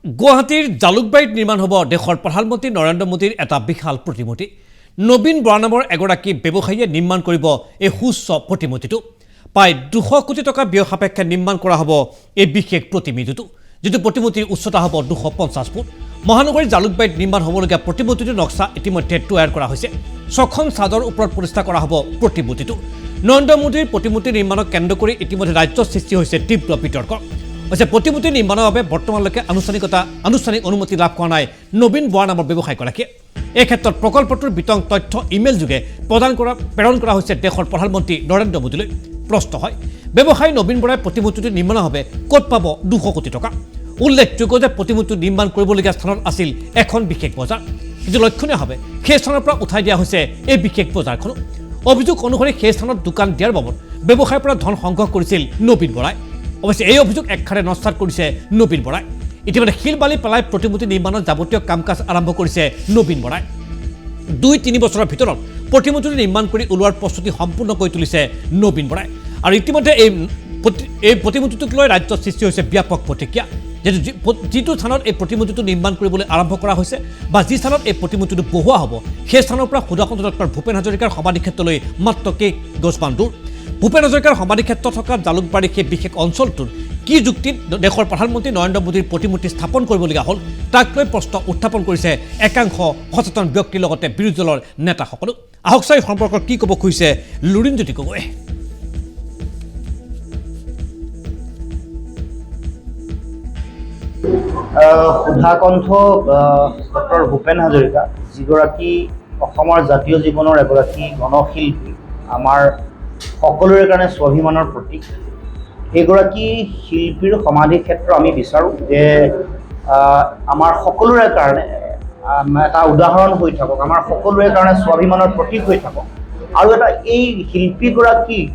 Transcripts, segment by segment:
গুৱাহাটীৰ জালুকবাৰীত নিৰ্মাণ হ'ব দেশৰ প্ৰধানমন্ত্ৰী নৰেন্দ্ৰ মোদীৰ এটা বিশাল প্ৰতিমূৰ্তি। নবীন বৰা নামৰ এগৰাকী ব্যৱসায়ীয়ে নিৰ্মাণ কৰিব এই সুউচ্চ প্ৰতিমূৰ্তিটো। প্ৰায় 200 কোটি টকা ব্যয় সাপেক্ষে নিৰ্মাণ কৰা হ'ব এই বিশেষ প্ৰতিমূৰ্তিটো, যিটো প্ৰতিমূৰ্তিৰ উচ্চতা হ'ব 250 ফুট। মহানগৰীৰ জালুকবাৰীত নিৰ্মাণ হ'বলগীয়া প্ৰতিমূৰ্তিটোৰ নক্সা ইতিমধ্যে তৈয়াৰ কৰা হৈছে। 6খন ছাদৰ ওপৰত প্ৰতিষ্ঠা কৰা হ'ব প্ৰতিমূৰ্তিটো। নৰেন্দ্ৰ মোদীৰ প্ৰতিমূৰ্তি নিৰ্মাণক কেন্দ্ৰ কৰি ইতিমধ্যে ৰাজ্যত সৃষ্টি হৈছে তীব্ৰ বিতৰ্ক। প্ৰতিমূৰ্তি নিৰ্মাণৰ বাবে বৰ্তমানলৈকে আনুষ্ঠানিক অনুমতি লাভ কৰা নাই নবীন বৰা নামৰ ব্যৱসায়ীগৰাকীয়ে। এই ক্ষেত্ৰত প্ৰকল্পটোৰ বিতং তথ্য ইমেইল যোগে প্ৰেৰণ কৰা হৈছে দেশৰ প্ৰধানমন্ত্ৰী নৰেন্দ্ৰ মোদীলৈ। প্ৰশ্ন হয়, ব্যৱসায়ী নবীন বৰাই প্ৰতিমূৰ্তিটো নিৰ্মাণৰ বাবে ক'ত পাব 200 কোটি টকা? উল্লেখযোগ্য যে প্ৰতিমূৰ্তি নিৰ্মাণ কৰিবলগীয়া স্থানত আছিল এখন বিশেষ বজাৰ, কিন্তু লক্ষণীয়ভাৱে সেই স্থানৰ পৰা উঠাই দিয়া হৈছে এই বিশেষ বজাৰখনো। অভিযোগ অনুসৰি সেই স্থানত দোকান দিয়াৰ বাবদ ব্যৱসায়ীৰ পৰা ধন সংগ্ৰহ কৰিছিল নবীন বৰাই। অৱশ্যে এই অভিযোগ একখাৰে নস্যাৎ কৰিছে নবীন বৰাই। ইতিমধ্যে শিল বালি পেলাই প্ৰতিমূৰ্তি নিৰ্মাণৰ যাৱতীয় কাম কাজ আৰম্ভ কৰিছে নবীন বৰাই। 2-3 বছৰৰ ভিতৰত প্ৰতিমূৰ্তি নিৰ্মাণ কৰি ওলোৱাৰ প্ৰস্তুতি সম্পূৰ্ণ কৰি তুলিছে নবীন বৰাই। আৰু ইতিমধ্যে এই প্ৰতিমূৰ্তিটোক লৈ ৰাজ্যত সৃষ্টি হৈছে ব্যাপক প্ৰতিক্ৰিয়া। যিটো স্থানত এই প্ৰতিমূৰ্তিটো নিৰ্মাণ কৰিবলৈ আৰম্ভ কৰা হৈছে বা যি স্থানত এই প্ৰতিমূৰ্তিটো বহুৱা হ'ব, সেই স্থানৰ পৰা সুধাকণ্ঠ ডক্টৰ ভূপেন হাজৰিকাৰ সমাধিক্ষেত্ৰলৈ মাত্ৰ কেইগজমান দূৰ। ভূপেন হাজৰিকাৰ সমাধিক্ষেত্ৰ থকা জালুকবাৰীৰ সেই বিশেষ অঞ্চলটোত কি যুক্তিত দেশৰ প্ৰধানমন্ত্ৰী নৰেন্দ্ৰ মোদীৰ প্ৰতিমূৰ্তি স্থাপন কৰিবলগীয়া হ'ল, তাক লৈ প্ৰশ্ন উত্থাপন কৰিছে একাংশ সচেতন ব্যক্তিৰ লগতে বিৰোধী দলৰ নেতাসকলো। আহক চাই সম্পৰ্কত কি ক'ব খুজিছে লুৰিণজ্যোতি গগৈয়ে। সুধাকণ্ঠ ডক্টৰ ভূপেন হাজৰিকা, যিগৰাকী অসমৰ জাতীয় জীৱনৰ এগৰাকী গণশিল্পী, আমাৰ সকলোৰে কাৰণে স্বাভিমানৰ প্ৰতীক। সেইগৰাকী শিল্পীৰ সমাধি ক্ষেত্ৰ আমি বিচাৰোঁ যে আমাৰ সকলোৰে কাৰণে এটা উদাহৰণ হৈ থাকক, আমাৰ সকলোৰে কাৰণে স্বাভিমানৰ প্ৰতীক হৈ থাকক। আৰু এই শিল্পীগৰাকীক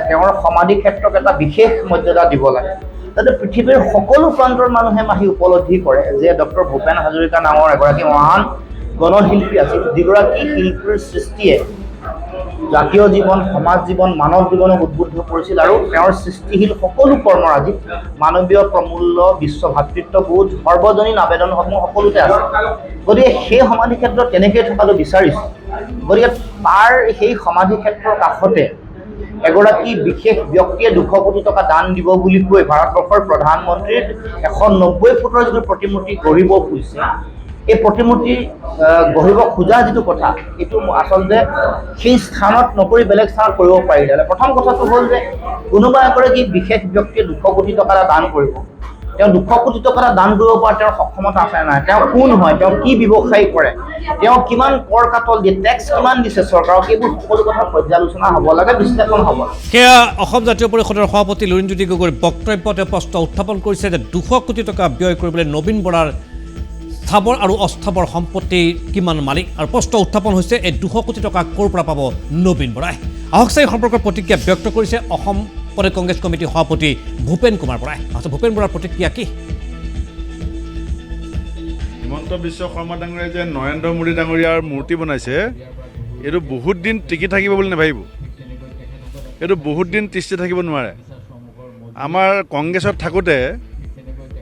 তেওঁৰ সমাধি ক্ষেত্ৰক এটা বিশেষ মৰ্যাদা দিব লাগে, যাতে পৃথিৱীৰ সকলো প্ৰান্তৰ মানুহে আহি উপলব্ধি কৰে যে ডক্টৰ ভূপেন হাজৰিকা নামৰ এগৰাকী মহান গণশিল্পী আছিল, যিগৰাকী শিল্পীৰ সৃষ্টিয়ে জাতীয় জীৱন, সমাজ জীৱন, মানৱ জীৱনক উদ্বুদ্ধ কৰিছিল। আৰু তেওঁৰ সৃষ্টিশীল সকলো কৰ্মৰাজিত মানৱীয় প্ৰমূল্য, বিশ্ব ভাতৃত্ববোধ, সৰ্বজনীন আবেদনসমূহ সকলোতে আছে। গতিকে সেই সমাধি ক্ষেত্ৰ তেনেকৈ থকাটো বিচাৰিছোঁ। গতিকে তাৰ সেই সমাধি ক্ষেত্ৰৰ কাষতে এগৰাকী বিশেষ ব্যক্তিয়ে 200 কোটি টকা দান দিব বুলি কৈ ভাৰতবৰ্ষৰ প্ৰধানমন্ত্ৰীৰ 190 ফুটৰ যিটো প্ৰতিমূৰ্তি গঢ়িব খুজিছে, এই প্ৰতিমূৰ্তি গঢ়িব খোজা যিটো কথা, এইটো আচলতে সেই স্থানত নকৰি বেলেগ স্থানত কৰিব পাৰিলে। প্ৰথম কথাটো হ'ল যে কোনোবা এগৰাকী বিশেষ ব্যক্তিয়ে 200 কোটি টকা এটা দান কৰিব, তেওঁ 200 কোটি টকা এটা দান কৰিব পৰা তেওঁৰ সক্ষমতা আছে নাই, তেওঁ কোন হয়, তেওঁ কি ব্যৱসায় কৰে, তেওঁ কিমান কৰ কাটল দিয়ে, টেক্স কিমান দিছে চৰকাৰক, এইবোৰ সকলো কথা পৰ্যালোচনা হ'ব লাগে, বিশ্লেষণ হ'ব। সেয়া অসম জাতীয় পৰিষদৰ সভাপতি লুৰিণজ্যোতি গগৈৰ বক্তব্যতে প্ৰশ্ন উত্থাপন কৰিছে যে 200 কোটি টকা ব্যয় কৰিবলৈ নবীন বৰাৰ স্থাবৰ আৰু অস্থাবৰ সম্পত্তিৰ কিমান মালিক, আৰু প্ৰশ্ন উত্থাপন হৈছে এই 200 কোটি টকা ক'ৰ পৰা পাব নবীন বৰাই। আহক চাই সম্পৰ্কৰ প্ৰতিক্ৰিয়া ব্যক্ত কৰিছে অসম প্ৰদেশ কংগ্ৰেছ কমিটিৰ সভাপতি ভূপেন কুমাৰ বৰাই। ভূপেন বৰাৰ প্ৰতিক্ৰিয়া কি? হিমন্ত বিশ্ব শৰ্মা ডাঙৰীয়াই যে নৰেন্দ্ৰ মোদী ডাঙৰীয়াৰ মূৰ্তি বনাইছে, এইটো বহুত দিন টিকি থাকিব বুলি নাভাবিব। এইটো বহুত দিন তিষ্ঠি থাকিব নোৱাৰে। আমাৰ কংগ্ৰেছত থাকোঁতে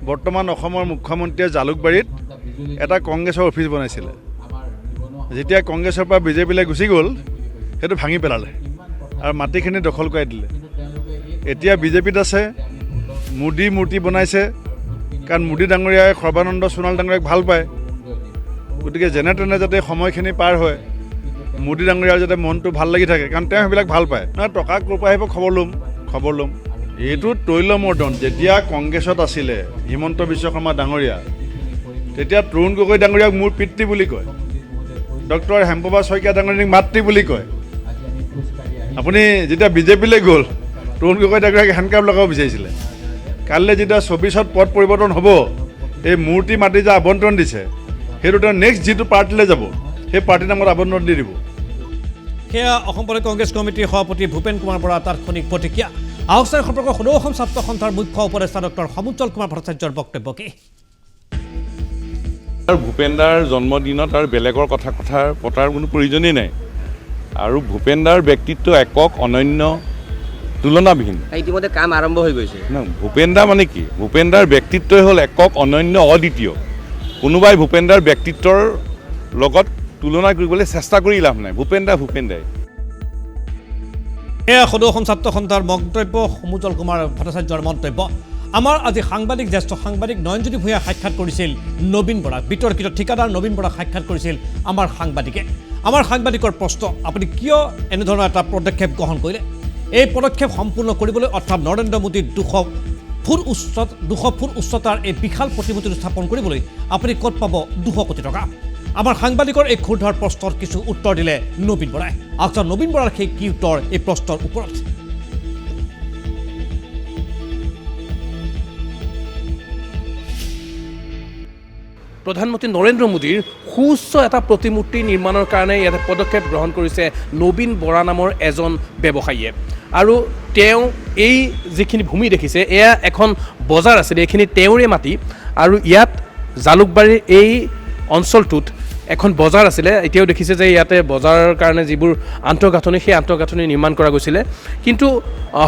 বৰ্তমান অসমৰ মুখ্যমন্ত্ৰীয়ে জালুকবাৰীত এটা কংগ্ৰেছৰ অফিচ বনাইছিলে। যেতিয়া কংগ্ৰেছৰ পৰা বিজেপিলৈ গুচি গ'ল, সেইটো ভাঙি পেলালে আৰু মাটিখিনি দখল কৰাই দিলে। এতিয়া বিজেপিত আছে, মোদী মূৰ্তি বনাইছে, কাৰণ মোদী ডাঙৰীয়াই সৰ্বানন্দ সোণোৱাল ডাঙৰীয়াক ভাল পায়। গতিকে যেনে তেনে যাতে সময়খিনি পাৰ হয়, মোদী ডাঙৰীয়াৰ যাতে মনটো ভাল লাগি থাকে, কাৰণ তেওঁ সেইবিলাক ভাল পায়। নহয় টকা ক'ৰ পৰা আহিব, খবৰ ল'ম। এইটো তৈলমৰ্দন। যেতিয়া কংগ্ৰেছত আছিলে হিমন্ত বিশ্ব শৰ্মা ডাঙৰীয়া, তেতিয়া তৰুণ গগৈ ডাঙৰীয়াক মোৰ পিতৃ বুলি কয়, ডক্টৰ হেমপ্ৰভা শইকীয়া ডাঙৰীয়াক মাতৃ বুলি কয়। আপুনি যেতিয়া বিজেপিলৈ গ'ল, তৰুণ গগৈ ডাঙৰীয়াক হেণ্ডকাপ লগাব বিচাৰিছিলে। কাইলৈ যেতিয়া 24ত পদ পৰিৱৰ্তন হ'ব, এই মূৰ্তি মাটি যে আবণ্টন দিছে, সেইটো তেওঁ নেক্সট যিটো পাৰ্টিলৈ যাব, সেই পাৰ্টিৰ নামত আবণ্টন দি দিব। সেয়া অসম প্ৰদেশ কংগ্ৰেছ কমিটিৰ সভাপতি ভূপেন কুমাৰ বৰাৰ তাৎক্ষণিক প্ৰতিক্ৰিয়া। আহক চাই সম্পৰ্কৰ সদৌ অসম ছাত্ৰ সন্থাৰ মুখ্য উপদেষ্টা ডক্টৰ সমুজ্জ্বল কুমাৰ ভট্টাচাৰ্যৰ বক্তব্য কি? ভূপেন দাৰ জন্মদিনত আৰু বেলেগৰ কথা পতাৰ কোনো প্ৰয়োজনেই নাই। আৰু ভূপেন দাৰ ব্যক্তিত্ব একক, অনন্য, তুলনাবিহীন। ইতিমধ্যে কাম আৰম্ভ হৈ গৈছে। ভূপেন দা মানে কি? ভূপেন দাৰ ব্যক্তিত্বই হ'ল একক, অনন্য, অদ্বিতীয়। কোনোবাই ভূপেন দাৰ ব্যক্তিত্বৰ লগত তুলনা কৰিবলৈ চেষ্টা কৰি লাভ নাই। ভূপেন দাই। এয়া সদৌ অসম ছাত্ৰ সন্থাৰ মন্তব্য, সমুজল কুমাৰ ভট্টাচাৰ্যৰ মন্তব্য। আমাৰ আজি জ্যেষ্ঠ সাংবাদিক নয়নজ্যোতি ভূঞাই সাক্ষাৎ কৰিছিল নবীন বৰাক, বিতৰ্কিত ঠিকাদাৰ নবীন বৰাক সাক্ষাৎ কৰিছিল আমাৰ সাংবাদিকে। আমাৰ সাংবাদিকৰ প্ৰশ্ন, আপুনি কিয় এনেধৰণৰ এটা পদক্ষেপ গ্ৰহণ কৰিলে? এই পদক্ষেপ সম্পূৰ্ণ কৰিবলৈ অৰ্থাৎ নৰেন্দ্ৰ মোদীৰ 200 ফুট উচ্চতাৰ এই বিশাল প্ৰতিমূৰ্তি স্থাপন কৰিবলৈ আপুনি ক'ত পাব 200 কোটি টকা? আমাৰ সাংবাদিকৰ এই ক্ষুদ্ৰ প্ৰশ্নৰ কিছু উত্তৰ দিলে নবীন বৰাই। আচ্ছা, নবীন বৰাৰ সেই কি উত্তৰ এই প্ৰশ্নৰ ওপৰত? প্ৰধানমন্ত্ৰী নৰেন্দ্ৰ মোদীৰ সুউচ্চ এটা প্ৰতিমূৰ্তি নিৰ্মাণৰ কাৰণে ইয়াতে পদক্ষেপ গ্ৰহণ কৰিছে নবীন বৰা নামৰ এজন ব্যৱসায়ীয়ে। আৰু তেওঁ এই যিখিনি ভূমি দেখিছে, এয়া এখন বজাৰ আছিলে, এইখিনি তেওঁৰে মাটি। আৰু ইয়াত জালুকবাৰীৰ এই অঞ্চলটোত এখন বজাৰ আছিলে। এতিয়াও দেখিছে যে ইয়াতে বজাৰৰ কাৰণে যিবোৰ আন্তঃগাঁথনি, সেই আন্তঃগাঁথনি নিৰ্মাণ কৰা গৈছিলে। কিন্তু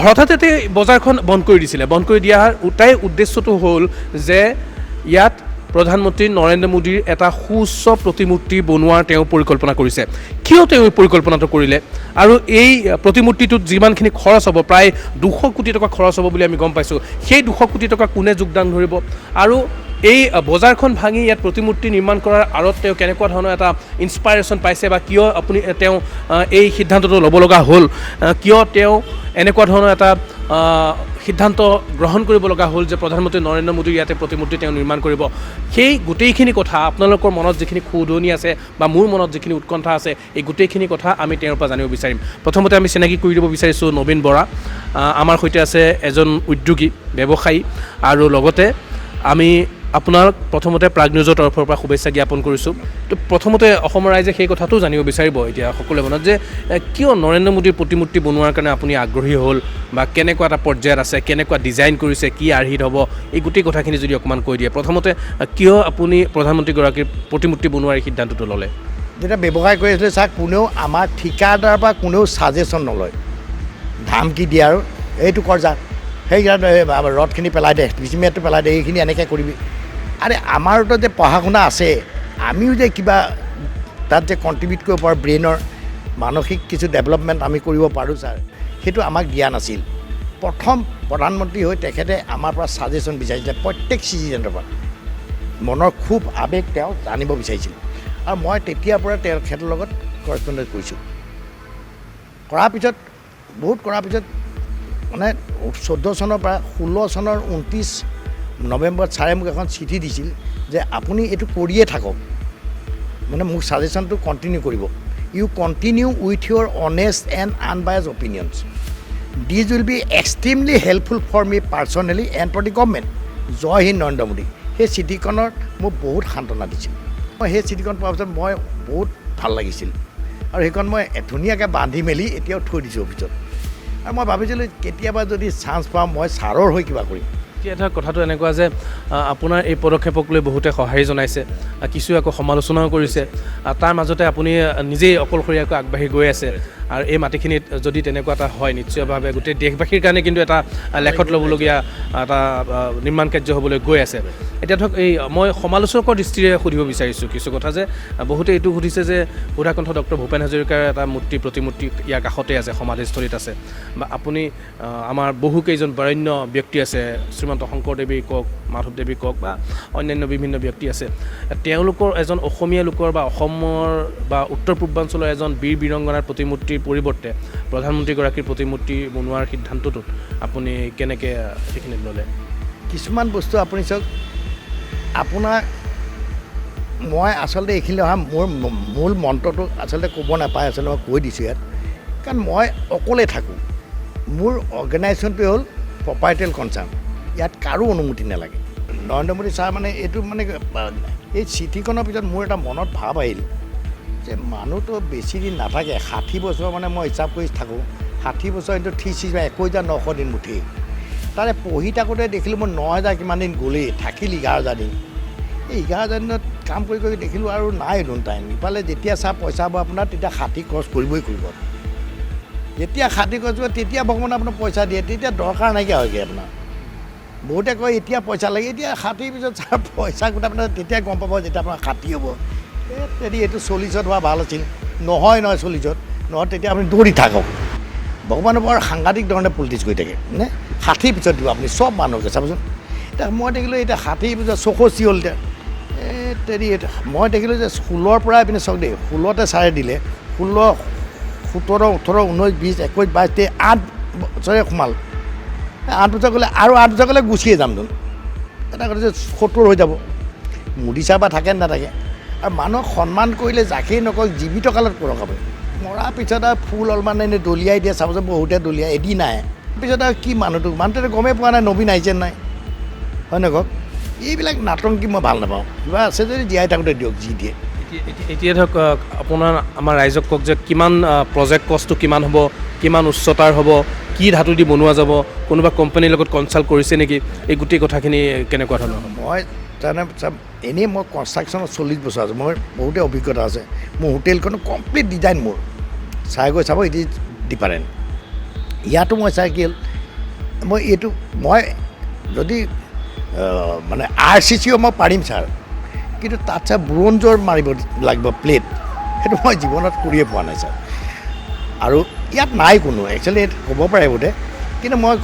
হঠাতে বজাৰখন বন্ধ কৰি দিছিলে। বন্ধ কৰি দিয়াৰ তাই উদ্দেশ্যটো হ'ল যে ইয়াত প্ৰধানমন্ত্ৰী নৰেন্দ্ৰ মোদীৰ এটা সুউচ্চ প্ৰতিমূৰ্তি বনোৱাৰ তেওঁ পৰিকল্পনা কৰিছে। কিয় তেওঁ এই পৰিকল্পনাটো কৰিলে? আৰু এই প্ৰতিমূৰ্তিটোত যিমানখিনি খৰচ হ'ব, প্ৰায় 200 কোটি টকা খৰচ হ'ব বুলি আমি গম পাইছোঁ। সেই 200 কোটি টকা কোনে যোগদান ধৰিব? আৰু এই বজাৰখন ভাঙি ইয়াত প্ৰতিমূৰ্তি নিৰ্মাণ কৰাৰ আঁৰত তেওঁ কেনেকুৱা ধৰণৰ এটা ইনস্পাইৰেশ্যন পাইছে, বা কিয় তেওঁ এই সিদ্ধান্তটো ল'ব লগা হ'ল, কিয় তেওঁ এনেকুৱা ধৰণৰ এটা সিদ্ধান্ত গ্ৰহণ কৰিব লগা হ'ল যে প্ৰধানমন্ত্ৰী নৰেন্দ্ৰ মোদীৰ ইয়াতে প্ৰতিমূৰ্তি তেওঁ নিৰ্মাণ কৰিব? সেই গোটেইখিনি কথা, আপোনালোকৰ মনত যিখিনি ক্ষুধনি আছে বা মোৰ মনত যিখিনি উৎকণ্ঠা আছে, এই গোটেইখিনি কথা আমি তেওঁৰ পৰা জানিব বিচাৰিম। প্ৰথমতে আমি চিনাকি কৰি দিব বিচাৰিছোঁ নবীন বৰা। আমাৰ সৈতে আছে এজন উদ্যোগী, ব্যৱসায়ী, আৰু লগতে আমি আপোনাক প্ৰথমতে প্ৰাগ নিউজৰ তৰফৰ পৰা শুভেচ্ছা জ্ঞাপন কৰিছোঁ। তো প্ৰথমতে অসমৰ ৰাইজে সেই কথাটো জানিব বিচাৰিব এতিয়া সকলোৱে মনত, যে কিয় নৰেন্দ্ৰ মোদীৰ প্ৰতিমূৰ্তি বনোৱাৰ কাৰণে আপুনি আগ্ৰহী হ'ল, বা কেনেকুৱা এটা পৰ্যায়ত আছে, কেনেকুৱা ডিজাইন কৰিছে, কি আৰ্হিত হ'ব, এই গোটেই কথাখিনি যদি অকণমান কৈ দিয়ে। প্ৰথমতে কিয় আপুনি প্ৰধানমন্ত্ৰীগৰাকীৰ প্ৰতিমূৰ্তি বনোৱাৰ এই সিদ্ধান্তটো ল'লে? যেতিয়া ব্যৱসায় কৰি আছিলে ছাৰ, কোনেও আমাৰ ঠিকাদাৰৰ পৰা কোনেও ছাজেশ্যন নলয়, ধামকি দিয়ে আৰু এইটো কৰ যা, সেইকেইটা ৰদখিনি পেলাই দে, চিমেণ্টটো পেলাই দে, এইখিনি এনেকৈ কৰিবি। আৰে আমাৰতো যে পঢ়া শুনা আছে, আমিও যে কিবা তাত যে কণ্ট্ৰিবিউট কৰিব পাৰোঁ, ব্ৰেইনৰ মানসিক কিছু ডেভেলপমেণ্ট আমি কৰিব পাৰোঁ ছাৰ, সেইটো আমাক দিয়া নাছিল। প্ৰথম প্ৰধানমন্ত্ৰী হৈ তেখেতে আমাৰ পৰা ছাজেশ্যন বিচাৰিছিলে, প্ৰত্যেক চিটিজেনৰ পৰা মনৰ খুব আৱেগ তেওঁ জানিব বিচাৰিছিল। আৰু মই তেতিয়াৰ পৰা তেখেতৰ লগত কৰেছপণ্ডেণ্ট কৰিছোঁ। কৰাৰ পিছত মানে 14 চনৰ পৰা 16 চনৰ 29 নৱেম্বৰত ছাৰে মোক এখন চিঠি দিছিল যে আপুনি এইটো কৰিয়ে থাকক, মানে মোক ছাজেশ্যনটো কণ্টিনিউ কৰিব। You continue with your honest and unbiased opinions. This will be extremely helpful for me personally and for the government. Jai Hind Narendra Modi. সেই চিঠিখনত মোক বহুত সান্তনা দিছিল। মই সেই চিঠিখন পোৱাৰ পিছত মই বহুত ভাল লাগিছিল, আৰু সেইখন মই ধুনীয়াকৈ বান্ধি মেলি এতিয়াও থৈ দিছোঁ অফিচত। আৰু মই ভাবিছিলোঁ কেতিয়াবা যদি চান্স পাওঁ মই ছাৰৰ হৈ কিবা কৰিম। এতিয়া ধৰক কথাটো এনেকুৱা যে আপোনাৰ এই পদক্ষেপক লৈ বহুতে সঁহাৰি জনাইছে, কিছু আকৌ সমালোচনাও কৰিছে। তাৰ মাজতে আপুনি নিজেই অকলশৰীয়াকৈ আগবাঢ়ি গৈ আছে। আৰু এই মাটিখিনিত যদি তেনেকুৱা এটা হয়, নিশ্চয়ভাৱে গোটেই দেশবাসীৰ কাৰণে কিন্তু এটা লেখত ল'বলগীয়া এটা নিৰ্মাণ কাৰ্য হ'বলৈ গৈ আছে। এতিয়া ধৰক মই সমালোচকৰ দৃষ্টিৰে সুধিব বিচাৰিছোঁ কিছু কথা, যে বহুতে এইটো সুধিছে যে সুধাকণ্ঠ ডক্টৰ ভূপেন হাজৰিকাৰ এটা প্ৰতিমূৰ্তি ইয়াৰ কাষতে আছে, সমাধিস্থলীত আছে, বা আপুনি আমাৰ বহুকেইজন বৰেণ্য ব্যক্তি আছে, শ্ৰীমন্ত শংকৰদেৱী কওক, মাধৱদেৱী কওক, বা অন্যান্য বিভিন্ন ব্যক্তি আছে, তেওঁলোকৰ এজন অসমীয়া লোকৰ বা অসমৰ বা উত্তৰ পূৰ্বাঞ্চলৰ এজন বীৰ বীৰংগনাৰ প্ৰতিমূৰ্তিৰ পৰিৱৰ্তে প্ৰধানমন্ত্ৰীগৰাকীৰ প্ৰতিমূৰ্তি বনোৱাৰ সিদ্ধান্তটোত আপুনি কেনেকৈ সেইখিনি ল'লে? কিছুমান বস্তু আপুনি চাওক, আপোনাৰ মই আচলতে এইখিনি অহা মোৰ মূল মন্ত্ৰটো আচলতে ক'ব নাপায়, আচলতে মই কৈ দিছোঁ ইয়াত। কাৰণ মই অকলে থাকোঁ, মোৰ অৰ্গেনাইজেশ্যনটোৱে হ'ল প্ৰপাৰ্টিয়েল কনচাৰ্ণ, ইয়াত কাৰো অনুমতি নালাগে। নৰেন্দ্ৰ মোদী ছাৰ মানে এইটো মানে এই চিঠিখনৰ পিছত মোৰ এটা মনত ভাৱ আহিল যে মানুহটো বেছি দিন নাথাকে, 60 বছৰ মানে মই হিচাপ কৰি থাকোঁ, 60 বছৰ কিন্তু 21,900 দিন মুঠেই। তাৰে পঢ়ি থাকোঁতে দেখিলোঁ মই 9,000 কিমান দিন গ'লেই, থাকিল 11,000 দিন। এই 11,000 দিনত কাম কৰি কৰি দেখিলোঁ আৰু নাই দেখোন টাইম। ইফালে যেতিয়া চাহ পইচা হ'ব আপোনাৰ, তেতিয়া 60 খৰচ কৰিবই কৰিব। যেতিয়া খাটি কৈছোঁ তেতিয়া ভগৱানে আপোনাক পইচা দিয়ে, তেতিয়া দৰকাৰ নাইকিয়া হয়গৈ আপোনাৰ। বহুতে কয় এতিয়া পইচা লাগে, এতিয়া খাটিৰ পিছত ছাৰ পইচা গোটাই আপোনাৰ তেতিয়া গম পাব যেতিয়া আপোনাৰ খাটি হ'ব। তেতিয়া এইটো 40ত হোৱা ভাল আছিল, নহয় 40ত নহয়, তেতিয়া আপুনি দৌৰি থাকক। ভগৱানে বৰ সাংঘাতিক ধৰণে পলিটিক্স কৰি থাকে নে, 60 পিছত দিব আপুনি চব মানুহকে চাবচোন। এতিয়া মই দেখিলোঁ এতিয়া 60 পিছত 64 হ'ল এতিয়া মই দেখিলোঁ যে 16ৰ পৰা এইপিনে চাওক দেই, 16তে ছাৰে দিলে, 16, 17, 18, 19, 20, 21, 22, 8 বছৰে সোমাল। 8 বছৰ গ'লে আৰু 8 বছৰ গ'লে গুচিয়ে যাম দেখোন। এটা কথা যে 70 হৈ যাব, মোদী চাহ বা থাকে নাথাকে। আৰু মানুহক সন্মান কৰিলে যাকেই নকওক জীৱিত কালত কৰক আপুনি। মৰাৰ পিছত আৰু ফুল অলপমান এনেই দলিয়াই দিয়ে, চাবচোন বহুতে দলিয়াই, এদিন নাই পিছত আৰু কি মানুহটোৱে গমেই পোৱা নাই নবীন আহিছে নাই, হয় নাই কওক। এইবিলাক নাটংকি মই ভাল নাপাওঁ, কিবা আছে যদি জীয়াই থাকোঁতে দিয়ক যি দিয়ে। এতিয়া ধৰক আপোনাৰ আমাৰ ৰাইজক কওক যে কিমান প্ৰজেক্ট কষ্টটো কিমান হ'ব, কিমান উচ্চতাৰ হ'ব, কি ধাতু দি বনোৱা যাব, কোনোবা কোম্পানীৰ লগত কনচাল্ট কৰিছে নেকি, এই গোটেই কথাখিনি কেনেকুৱা ধৰণৰ? মই তাৰমানে এনেই মই কনষ্ট্ৰাকশ্যনত 40 বছৰ আছে, মোৰ বহুতে অভিজ্ঞতা আছে। মোৰ হোটেলখনো কমপ্লিট ডিজাইন মোৰ চাই গৈ চাব, ইট ইজ ডিফাৰেণ্ট। ইয়াতো মই চাই কি হ'ল, মই যদি মানে RCCও মই পাৰিম ছাৰ, কিন্তু তাত ছাৰ ব্ৰঞ্জৰ মাৰিব লাগিব প্লেট, সেইটো মই জীৱনত কৰিয়ে পোৱা নাই ছাৰ। আৰু ইয়াত নাই কোনো একচুৱেলি ক'ব পাৰে বোধে, কিন্তু মই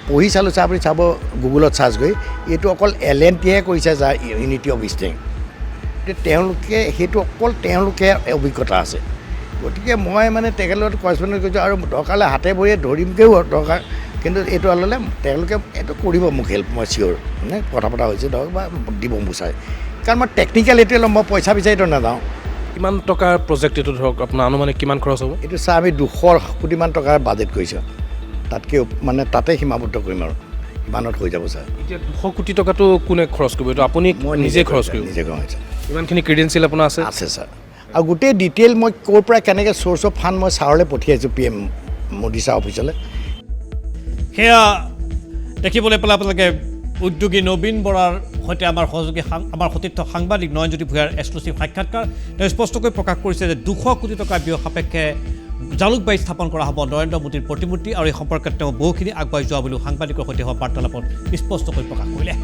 পঢ়ি চালোঁ ছাৰ, আপুনি চাব গুগলত চাৰ্চ কৰি, এইটো অকল L&Tহে কৰিছে যাৰ ইউনিটি অফ ষ্ট্ৰেংথ, তেওঁলোকে সেইটো অকল তেওঁলোকে অভিজ্ঞতা আছে। গতিকে মই মানে তেখেতৰ কৰেছপণ্ডেণ্ট কৰিছোঁ, আৰু দৰকাৰ হাতে ভৰিয়ে ধৰিমগৈও দৰকাৰ, কিন্তু এইটো হ'লে তেওঁলোকে এইটো কৰিব মোক হেল্প, মই চিয়'ৰ মানে কথা পতা হৈছে ধৰক বা দিব বিচাৰে, কাৰণ মই টেকনিকেল এইটোৱে ল'ম, মই পইচা বিচাৰিতো নাযাওঁ। কিমান টকাৰ প্ৰজেক্ট এইটো ধৰক আপোনাৰ আনুমানিক কিমান খৰচ হ'ব? এইটো ছাৰ আমি 200 কোটিমান টকাৰ বাজেট কৰিছোঁ, তাতকৈ মানে তাতে সীমাবদ্ধ কৰিম আৰু ইমানত হৈ যাব ছাৰ। এতিয়া 200 কোটি টকাটো কোনে খৰচ কৰিব? এইটো আপুনি নিজে খৰচ কৰিব? নিজে খৰচ হৈছে। ইমানখিনি ক্ৰেডেঞ্চিয়েল আপোনাৰ আছে? আছে ছাৰ, আৰু গোটেই ডিটেইল মই ক'ৰ পৰা কেনেকৈ চ'ৰ্চ অফ ফাণ্ড মই ছাৰলৈ পঠিয়াইছোঁ, PM মোদী ছাৰ অফিচলৈ। সেয়া দেখিবলৈ পালে আপোনালোকে উদ্যোগী নবীন বৰাৰ সৈতে আমাৰ সহযোগী আমাৰ সতীৰ্থ সাংবাদিক নয়নজ্যোতি ভূঞাৰ এক্সক্লুচিভ সাক্ষাৎকাৰ। তেওঁ স্পষ্টকৈ প্ৰকাশ কৰিছে যে 200 কোটি টকা ব্যয় সাপেক্ষে জালুকবাৰীত স্থাপন কৰা হ'ব নৰেন্দ্ৰ মোদীৰ প্ৰতিমূৰ্তি, আৰু এই সম্পৰ্কত তেওঁ বহুখিনি আগুৱাই যোৱা বুলিও সাংবাদিকৰ সৈতে হোৱা বাৰ্তালাপত স্পষ্টকৈ প্ৰকাশ কৰিলে।